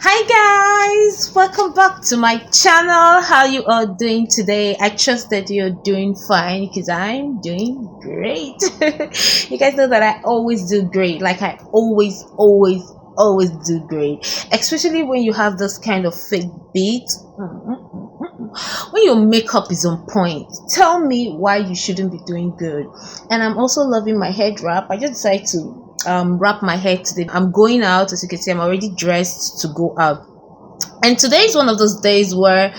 Hi guys, welcome back to my channel. How you all doing today? I trust that you're doing fine because I'm doing great. You guys know that I always do great. Like I always do great, especially when you have this kind of fake beat. When your makeup is on point, tell me why you shouldn't be doing good. And I'm also loving my head wrap. I just decided to wrap my hair today. I'm going out. As you can see, I'm already dressed to go out, and today is one of those days where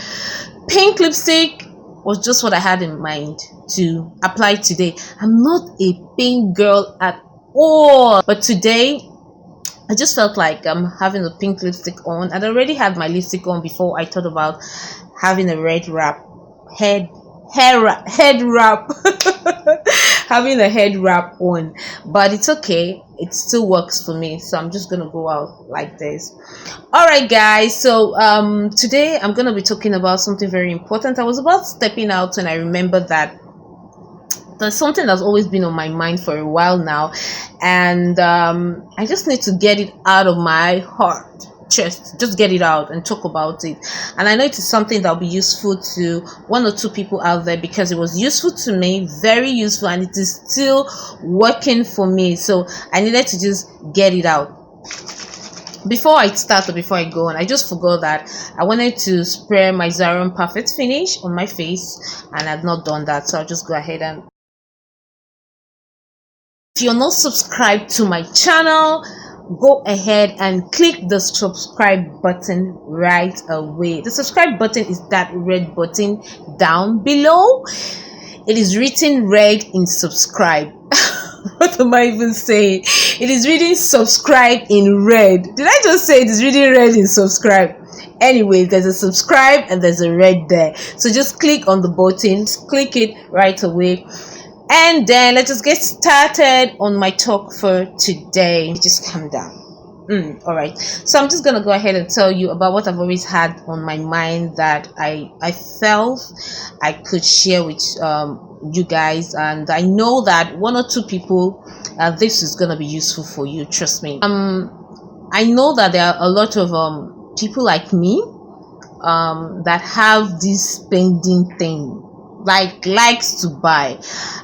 pink lipstick was just what I had in mind to apply today. I'm not a pink girl at all, but today I just felt like I'm having a pink lipstick on. I'd already had my lipstick on before I thought about having a red wrap, head wrap. Having a head wrap on, but it's okay, it still works for me, so I'm just gonna go out like this. All right guys, so today I'm gonna be talking about something very important. I was about stepping out and I remember that there's something that's always been on my mind for a while now, and I just need to get it out of my heart, just get it out and talk about it. And I know it is something that'll be useful to one or two people out there, because it was useful to me, very useful, and it is still working for me, so I needed to just get it out. Before I start or before I go on, I just forgot that I wanted to spray my Zaron Perfect Finish on my face, and I've not done that, so I'll just go ahead. And if you're not subscribed to my channel, go ahead and click the subscribe button right away. The subscribe button is that red button down below. It is written red in subscribe. What am I even saying? It is reading subscribe in red. Did I just say it is reading red in subscribe? Anyway, there's a subscribe and there's a red there, so just click on the button, click it right away. And then let's just get started on my talk for today. Just calm down. All right, so I'm just gonna go ahead and tell you about what I've always had on my mind that I felt I could share with you guys, and I know that one or two people this is gonna be useful for you, trust me. I know that there are a lot of people like me that have this spending thing, like likes to buy.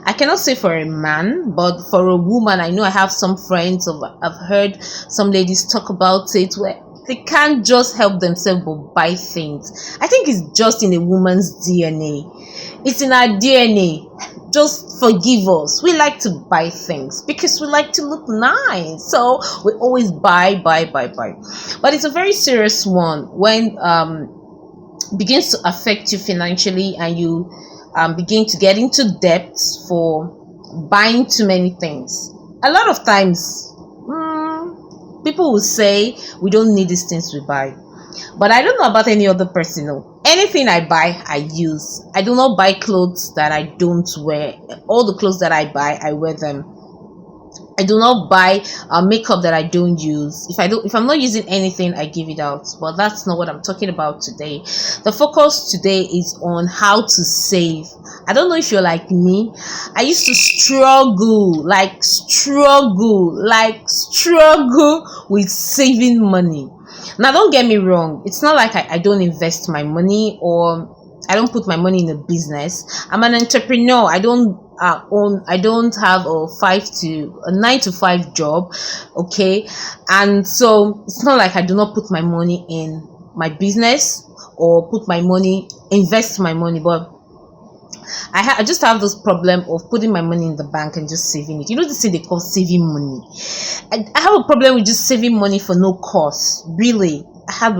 I cannot say for a man, but for a woman, I know I have some friends I've heard some ladies talk about it, where they can't just help themselves but buy things. I think it's just in a woman's DNA. It's in our DNA. Just forgive us. We like to buy things because we like to look nice, so we always buy. But it's a very serious one when begins to affect you financially, and you begin to get into debt for buying too many things. A lot of times people will say we don't need these things we buy, but I don't know about any other person. No, anything I buy I use. I do not buy clothes that I don't wear. All the clothes that I buy, I wear them. I do not buy makeup that I don't use. If I'm not using anything, I give it out. But that's not what I'm talking about today. The focus today is on how to save. I don't know if you're like me. I used to struggle with saving money. Now, don't get me wrong. It's not like I don't invest my money, or I don't put my money in a business. I'm an entrepreneur. I don't have a 9-to-5 job, okay? And so it's not like I do not put my money in my business or invest my money, but I just have this problem of putting my money in the bank and just saving it. You know, this thing they call saving money. I have a problem with just saving money for no cost. Really, I had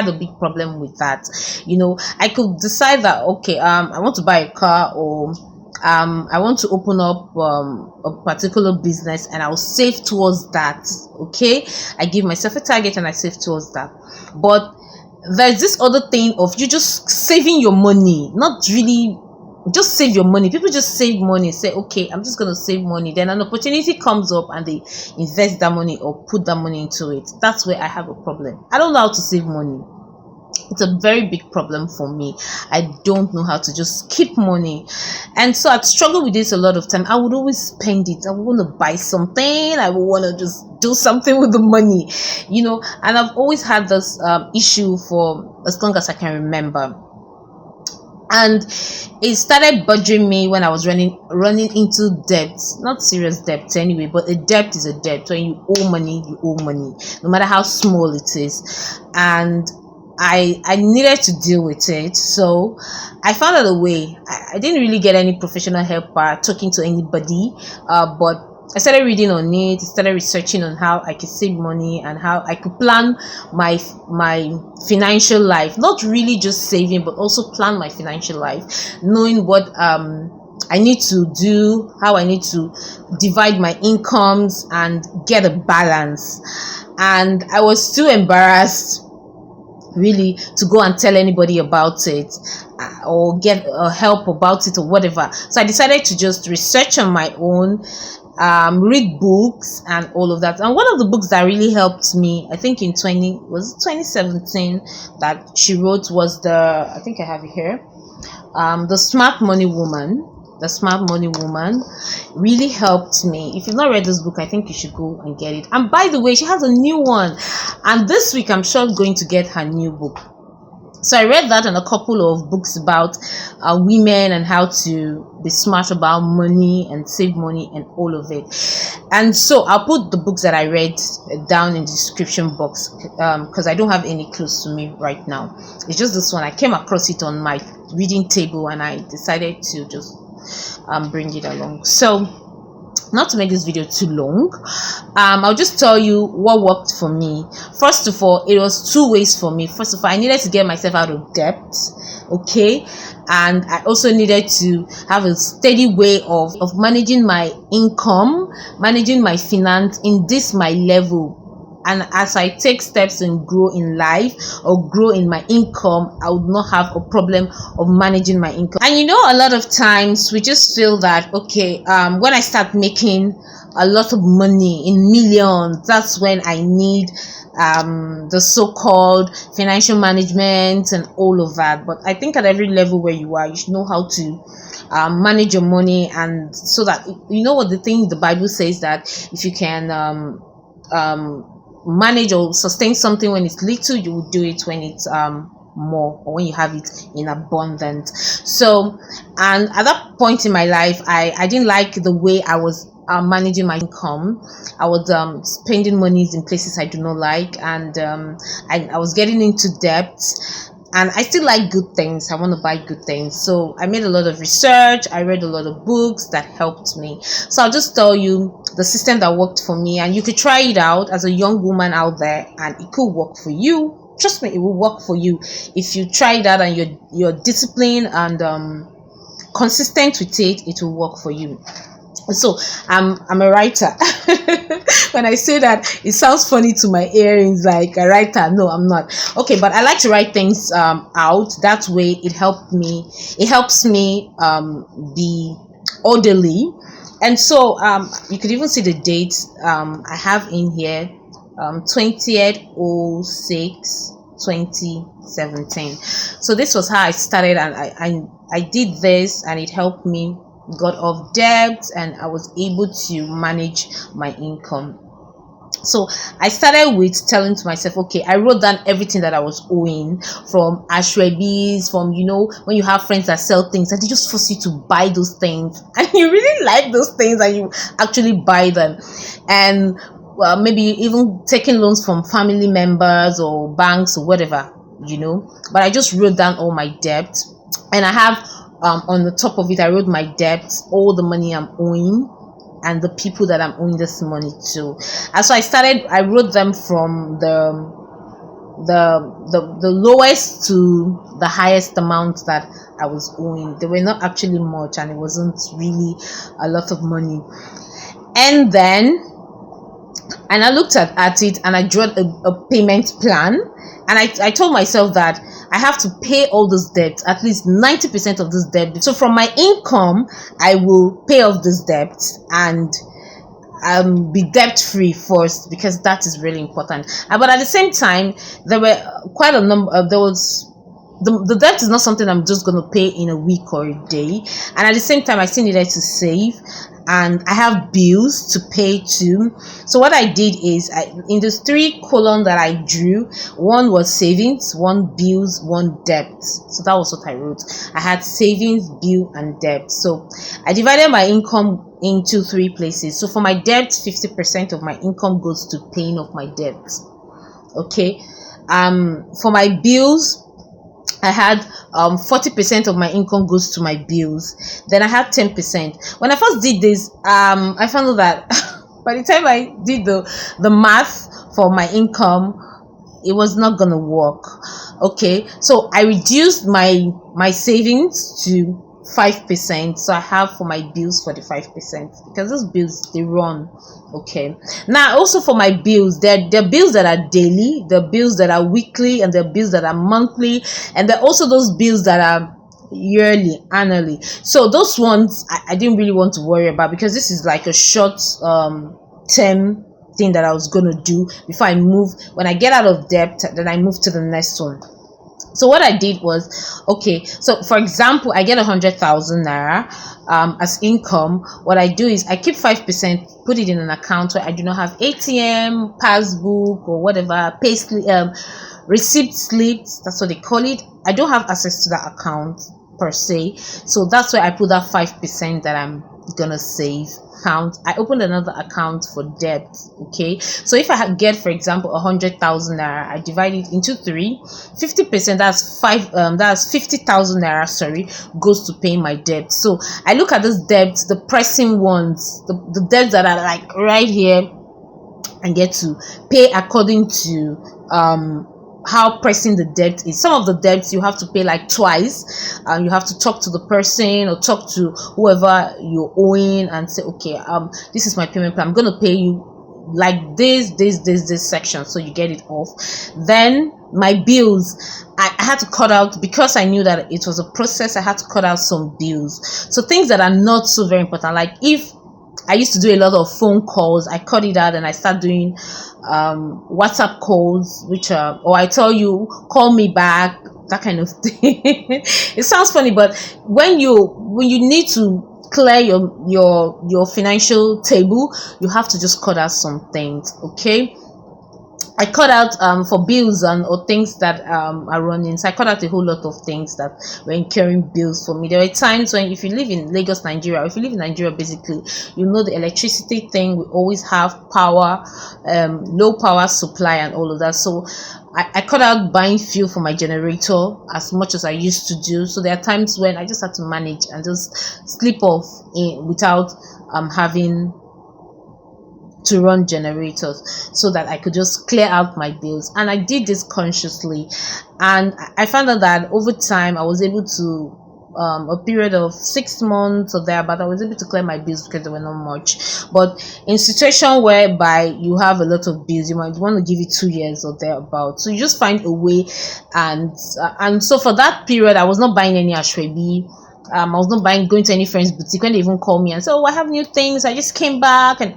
a big problem with that. You know, I could decide that okay, I want to buy a car, or I want to open up a particular business, and I'll save towards that. Okay, I give myself a target and I save towards that. But there's this other thing of you just saving your money, not really just save your money. People just save money, say okay, I'm just gonna save money, then an opportunity comes up and they invest that money or put that money into it. That's where I have a problem. I don't know how to save money. It's a very big problem for me. I don't know how to just keep money, and so I'd struggle with this a lot of time. I would always spend it. I would want to buy something. I would want to just do something with the money, and I've always had this issue for as long as I can remember. And it started bothering me when I was running into debt. Not serious debt anyway, but a debt is a debt. When you owe money, you owe money, no matter how small it is. And I needed to deal with it, so I found out a way. I didn't really get any professional help by talking to anybody, but I started reading on it, started researching on how I could save money and how I could plan my financial life. Not really just saving, but also plan my financial life, knowing what I need to do, how I need to divide my incomes and get a balance. And I was too embarrassed really to go and tell anybody about it or get help about it or whatever. So I decided to just research on my own, read books and all of that. And one of the books that really helped me, I think in 2017 that she wrote, was I think I have it here, The Smart Money Woman. The Smart Money Woman really helped me. If you've not read this book, I think you should go and get it. And by the way, she has a new one, and this week I'm sure I'm going to get her new book. So I read that and a couple of books about women and how to be smart about money and save money and all of it. And so I'll put the books that I read down in the description box, because I don't have any close to me right now. It's just this one. I came across it on my reading table and I decided to just bring it along. So not to make this video too long, I'll just tell you what worked for me. First of all, it was two ways for me. First of all, I needed to get myself out of debt, okay, and I also needed to have a steady way of managing my income, managing my finance in this my level. And as I take steps and grow in life or grow in my income, I would not have a problem of managing my income. And a lot of times we just feel that, okay, when I start making a lot of money in millions, that's when I need the so-called financial management and all of that. But I think at every level where you are, you should know how to manage your money, and so that what the Bible says, that if you can manage or sustain something when it's little, you will do it when it's more, or when you have it in abundance. So, and at that point in my life, I didn't like the way I was managing my income. I was spending monies in places I do not like, and I was getting into debt. And I still like good things. I want to buy good things. So I made a lot of research. I read a lot of books that helped me. So I'll just tell you the system that worked for me. And you could try it out as a young woman out there, and it could work for you. Trust me, it will work for you. If you try it out and you're disciplined and consistent with it, it will work for you. So I'm a writer. When I say that, it sounds funny to my earrings, like a writer. No, I'm not. Okay, but I like to write things out. That way it helps me be orderly. And so you could even see the dates I have in here, 20th 06 2017. So this was how I started, and I did this, and it helped me got off debt, and I was able to manage my income. So I started with telling to myself, okay, I wrote down everything that I was owing, from ashwebis, from when you have friends that sell things and they just force you to buy those things, and you really like those things and you actually buy them, and maybe even taking loans from family members or banks or whatever, but I just wrote down all my debt, and I have on the top of it, I wrote my debts, all the money I'm owing, and the people that I'm owing this money to. And so I wrote them from the lowest to the highest amount that I was owing. They were not actually much, and it wasn't really a lot of money. And then I looked at it, and I drew a payment plan, and I told myself that I have to pay all this debt, at least 90% of this debt. So from my income, I will pay off this debt, and be debt free first, because that is really important. But at the same time, there were quite a number. There was the debt is not something I'm just going to pay in a week or a day, and at the same time I still needed to save, and I have bills to pay too. So what I did is, in those 3 columns that I drew, one was savings, one bills, one debt. So that was what I wrote. I had savings, bill, and debt. So I divided my income into 3 places. So for my debt, 50% of my income goes to paying off my debt. Okay. For my bills, I had 40% of my income goes to my bills. Then I had 10%. When I first did this, I found out that by the time I did the math for my income, it was not gonna work. Okay, so I reduced my savings to 5%. So I have for my bills 45%, because those bills, they run. Okay, now also for my bills, there are bills that are daily, the bills that are weekly, and the bills that are monthly, and there are also those bills that are yearly, annually. So those ones I didn't really want to worry about, because this is like a short term thing that I was gonna do before I move. When I get out of debt, then I move to the next one. So what I did was, okay, so for example, I get 100,000 naira as income. What I do is I keep 5%, put it in an account where I do not have ATM, passbook, or whatever, pay slip, receipt slips, that's what they call it. I don't have access to that account per se, so that's where I put that 5% that I'm gonna save account. I opened another account for debt. Okay, so if I get, for example, 100,000 naira, I divide it into 3. 50%, that's 50,000 naira, sorry, goes to pay my debt. So I look at those debts, the pressing ones, the debts that are like right here, and get to pay according to how pressing the debt is. Some of the debts you have to pay like twice. You have to talk to the person or talk to whoever you're owing and say, okay, this is my payment plan, I'm gonna pay you like this section, so you get it off. Then my bills, I had to cut out, because I knew that it was a process. I had to cut out some bills, so things that are not so very important, like if I used to do a lot of phone calls, I cut it out and I start doing WhatsApp calls, which are, or I tell you, call me back, that kind of thing. It sounds funny, but when you need to clear your financial table, you have to just cut out some things. Okay, I cut out for bills or things that are running. So I cut out a whole lot of things that were incurring bills for me. There were times when, if you live in Lagos, Nigeria, or if you live in Nigeria, basically, you know the electricity thing. We always have power, low power supply, and all of that. So I cut out buying fuel for my generator as much as I used to do. So there are times when I just had to manage and just slip off without having to run generators, so that I could just clear out my bills. And I did this consciously, and I found out that over time I was able to a period of 6 months or there, but I was able to clear my bills because there were not much. But in situation whereby you have a lot of bills, you might want to give it 2 years or thereabout, so you just find a way. And so for that period, I was not buying any ashwebi. I was not going to any friend's boutique. When they even call me and say, oh, I have new things, I just came back, and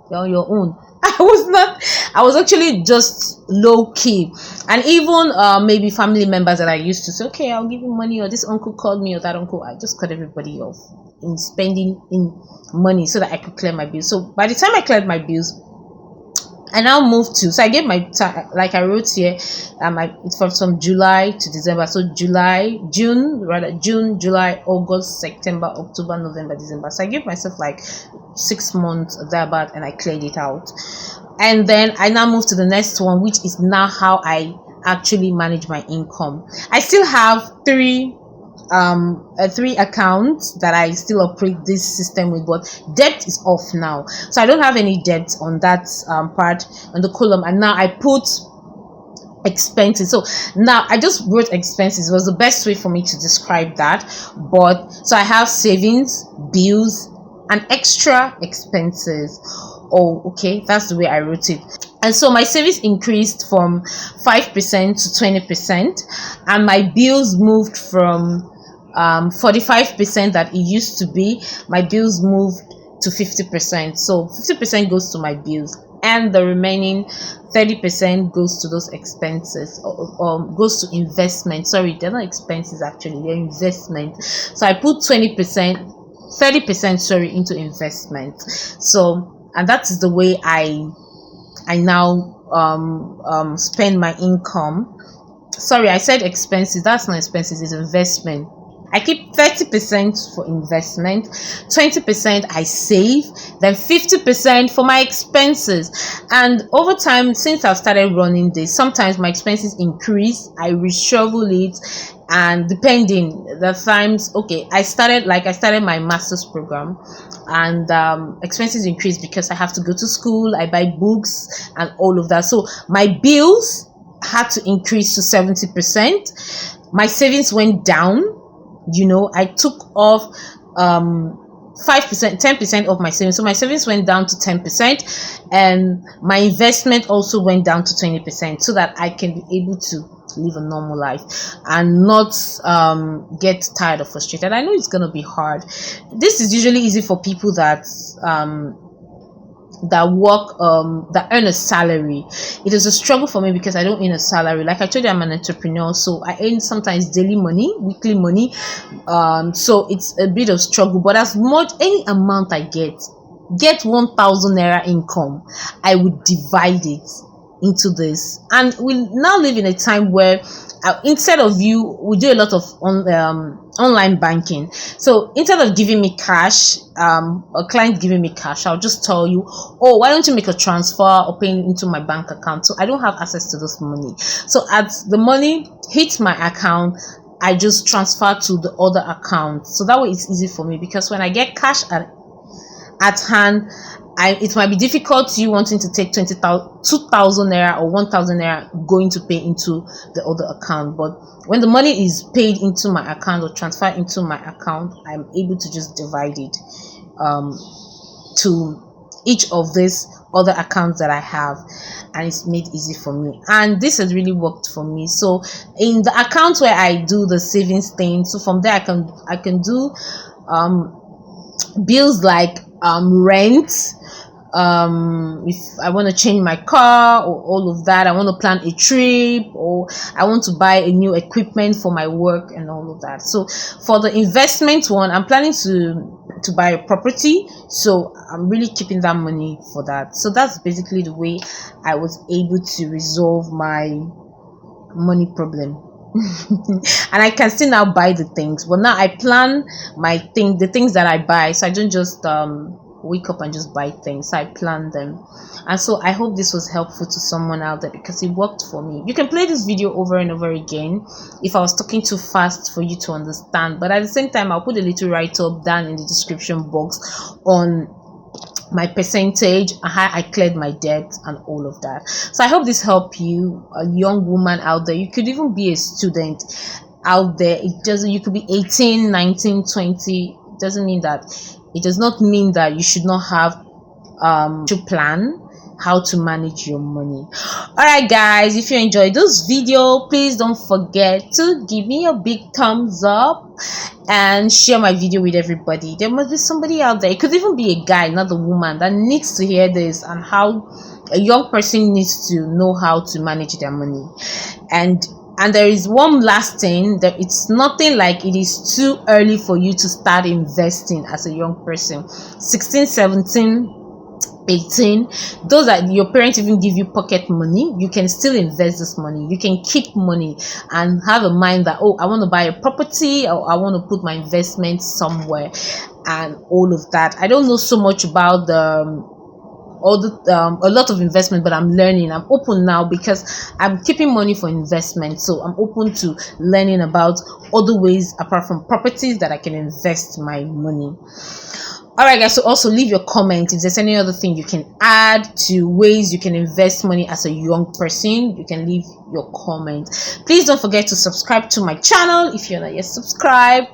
you're on your own. I was actually just low key. And even maybe family members that I used to say, okay, I'll give you money, or this uncle called me, or that uncle, I just cut everybody off in spending in money so that I could clear my bills. So by the time I cleared my bills, I now moved to, so I gave my time, like I wrote here, it's from July to December. So June, July, August, September, October, November, December. So I gave myself like 6 months thereabout, and I cleared it out. And then I now moved to the next one, which is now how I actually manage my income. I still have three accounts that I still operate this system with, but debt is off now, so I don't have any debt on that part on the column. And now I put expenses. So now I just wrote expenses. It was the best way for me to describe that. But so I have savings, bills, and extra expenses. Oh, okay, that's the way I wrote it. And so my savings increased from 5% to 20%, and my bills moved from 45% that it used to be. My bills moved to 50%. So 50% goes to my bills, and the remaining 30% goes to those expenses, or goes to investment. Sorry, they're not expenses, actually they're investment. So I put 20%, 30%, sorry, into investment. So, and that is the way I now spend my income. Sorry, I said expenses. That's not expenses, it's investment. I keep 30% for investment, 20% I save, then 50% for my expenses. And over time, since I've started running this, sometimes my expenses increase, I reshuffle it, and depending the times, okay, I started my master's program, and expenses increase because I have to go to school, I buy books and all of that. So my bills had to increase to 70%. My savings went down. I took off 5%, 10% of my savings. So my savings went down to 10%, and my investment also went down to 20%, so that I can be able to live a normal life and not get tired or frustrated. I know it's gonna be hard. This is usually easy for people that work, that earn a salary. It is a struggle for me because I don't earn a salary. Like I told you, I'm an entrepreneur, so I earn sometimes daily money, weekly money, so it's a bit of struggle. But as much, any amount I get 1,000 naira income, I would divide it into this. And we now live in a time where instead of we do a lot of online banking. So instead of giving me cash, a client giving me cash, I'll just tell you, oh, why don't you make a transfer or pay into my bank account? So I don't have access to this money. So as the money hits my account, I just transfer to the other account. So that way it's easy for me, because when I get cash at hand, it might be difficult to you wanting to take 2,000 naira or 1,000 naira going to pay into the other account. But when the money is paid into my account or transferred into my account, I'm able to just divide it to each of these other accounts that I have, and it's made easy for me, and this has really worked for me. So in the account where I do the savings thing, so from there I can do bills like rent, if I want to change my car or all of that, I want to plan a trip, or I want to buy a new equipment for my work and all of that. So for the investment one, I'm planning to buy a property, so I'm really keeping that money for that. So that's basically the way I was able to resolve my money problem. And I can still now buy the things, but now I plan the things that I buy, so I don't just wake up and just buy things. I plan them. And so I hope this was helpful to someone out there, because it worked for me. You can play this video over and over again if I was talking too fast for you to understand, but at the same time I'll put a little write-up down in the description box on my percentage and how I cleared my debt and all of that. So I hope this helped you, a young woman out there. You could even be a student out there. You could be 18, 19, 20. It does not mean that you should not have to plan how to manage your money. All right guys, if you enjoyed this video, please don't forget to give me a big thumbs up and share my video with everybody. There must be somebody out there, it could even be a guy, not a woman, that needs to hear this, and how a young person needs to know how to manage their money. And there is one last thing, that it's nothing like it is too early for you to start investing as a young person. 16, 17, 18, those that your parents even give you pocket money, you can still invest this money. You can keep money and have a mind that, oh, I want to buy a property, or I want to put my investment somewhere and all of that. I don't know so much about a lot of investment, but I'm learning. I'm open now because I'm keeping money for investment, so I'm open to learning about other ways apart from properties that I can invest my money. All right guys, so also leave your comment if there's any other thing you can add to ways you can invest money as a young person. You can leave your comment. Please don't forget to subscribe to my channel if you're not yet subscribed.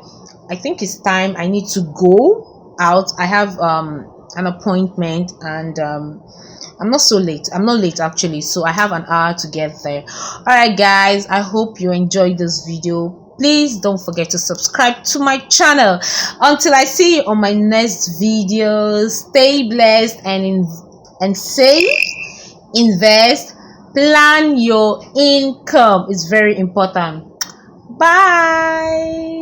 I think it's time. I need to go out. I have an appointment, and I'm not late actually, so I have an hour to get there. All right guys, I hope you enjoyed this video. Please don't forget to subscribe to my channel. Until I see you on my next video, stay blessed and save, invest, plan your income. It's very important. Bye.